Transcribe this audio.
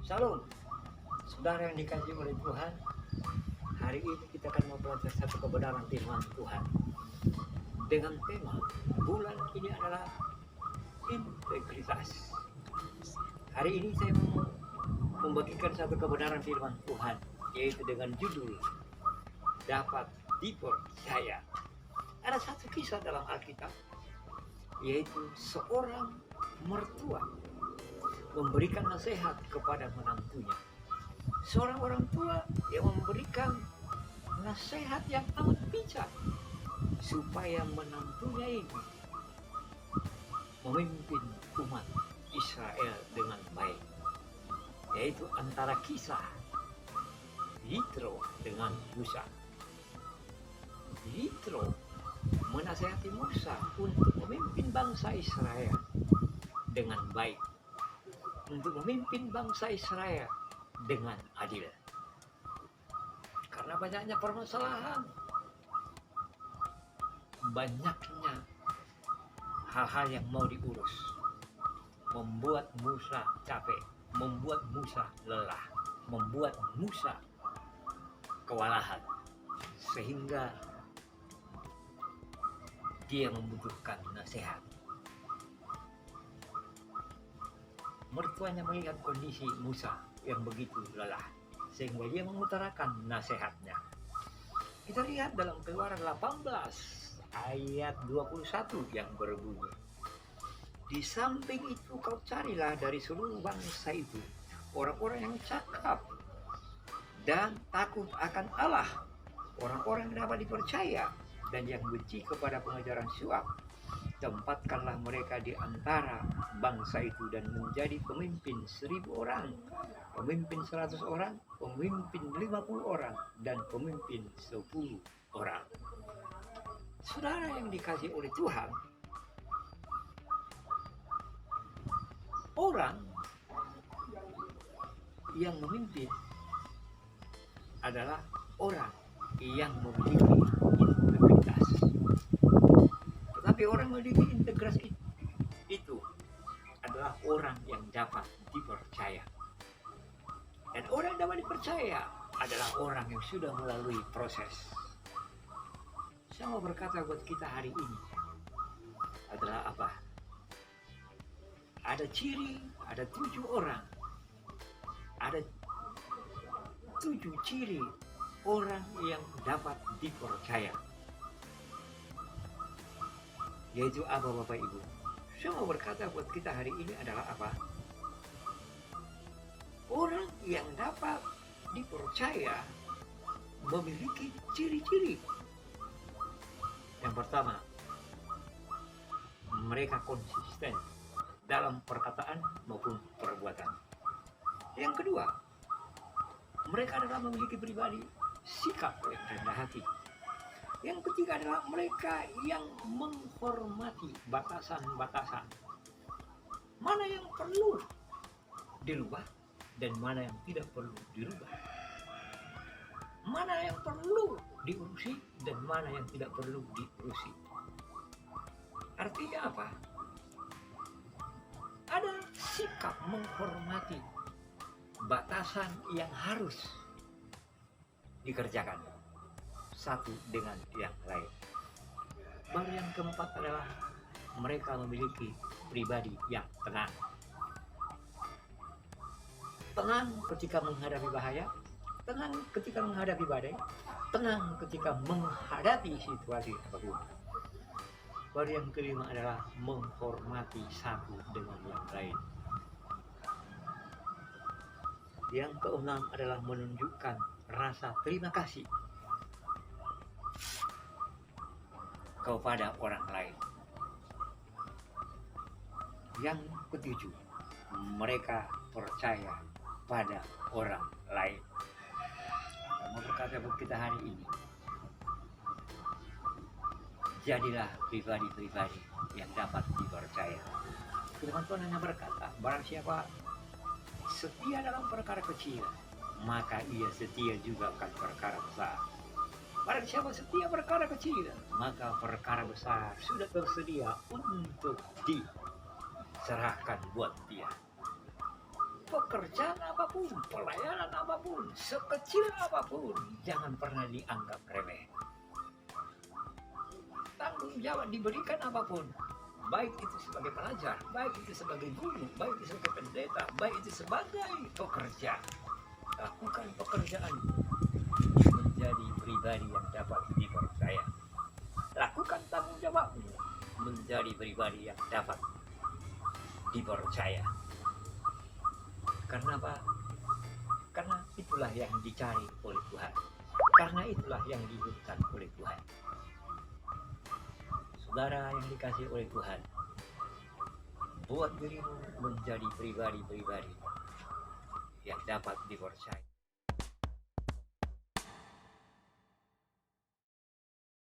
Shalom, saudara yang dikasihi oleh Tuhan. Hari ini kita akan mau belajar satu kebenaran firman Tuhan dengan tema bulan ini adalah integritas. Hari ini saya mau membagikan satu kebenaran firman Tuhan, yaitu dengan judul dapat dipercaya. Ada satu kisah dalam Alkitab, yaitu seorang mertua memberikan nasihat kepada menantunya. Seorang orang tua yang memberikan nasihat yang amat bijak supaya menantunya ini memimpin umat Israel dengan baik, yaitu antara kisah Yitro dengan Musa. Yitro menasihati Musa untuk memimpin bangsa Israel dengan baik, untuk memimpin bangsa Israel dengan adil. Karena banyaknya permasalahan, banyaknya hal-hal yang mau diurus, membuat Musa capek, membuat Musa lelah, membuat Musa kewalahan, sehingga dia membutuhkan nasihat. Mertuanya melihat kondisi Musa yang begitu lelah, sehingga dia mengutarakan nasihatnya. Kita lihat dalam Keluaran 18 ayat 21 yang berbunyi, di samping itu kau carilah dari seluruh bangsa itu orang-orang yang cakap dan takut akan Allah, orang-orang yang dapat dipercaya dan yang benci kepada pengajaran suap. Tempatkanlah mereka di antara bangsa itu dan menjadi pemimpin 1.000 orang, pemimpin 100 orang, pemimpin 50 orang, dan pemimpin 10 orang. Saudara yang dikasihi oleh Tuhan, orang yang memimpin adalah orang yang memiliki integritas. Tetapi orang memiliki integritas itu adalah orang yang dapat dipercaya. Dan orang yang dapat dipercaya adalah orang yang sudah melalui proses. Saya mau berkata buat kita hari ini adalah apa? Ada ciri, ada 7 orang. Ada 7 ciri orang yang dapat dipercaya. Yaitu apa Bapak Ibu? Saya mau berkata buat kita hari ini adalah apa? Orang yang dapat dipercaya memiliki ciri-ciri. Yang pertama, mereka konsisten dalam perkataan maupun perbuatan. Yang kedua, mereka adalah memiliki pribadi sikap yang rendah hati. Yang ketiga adalah mereka yang menghormati batasan-batasan. Mana yang perlu dirubah dan mana yang tidak perlu dirubah. Mana yang perlu diurusi dan mana yang tidak perlu diurusi. Artinya apa? Ada sikap menghormati batasan yang harus dikerjakan satu dengan yang lain. Baru yang keempat adalah mereka memiliki pribadi yang tenang. Tenang ketika menghadapi bahaya, tenang ketika menghadapi badai, tenang ketika menghadapi situasi apapun. Baru yang kelima adalah menghormati satu dengan yang lain. Yang keenam adalah menunjukkan rasa terima kasih kepada orang lain. Yang ketujuh, mereka percaya pada orang lain. Mau berkata buat kita hari ini, jadilah pribadi-pribadi yang dapat dipercaya. Firman Tuhan hanya berkata, barang siapa setia dalam perkara kecil, maka ia setia juga akan perkara besar. Barang siapa setia perkara kecil, maka perkara besar sudah tersedia untuk diserahkan buat dia. pekerjaan apapun, pelayanan apapun, sekecil apapun, jangan pernah dianggap remeh. Tanggung jawab diberikan apapun, baik itu sebagai pelajar, baik itu sebagai guru, baik itu sebagai pendeta, baik itu sebagai pekerja. Lakukan pekerjaan menjadi pribadi yang dapat dipercaya. Lakukan tanggung jawabmu menjadi pribadi yang dapat dipercaya. Karena apa? Karena itulah yang dicari oleh Tuhan. Karena itulah yang diinginkan oleh Tuhan. Saudara yang dikasihi oleh Tuhan, buat dirimu menjadi pribadi-pribadi yang dapat dipercaya.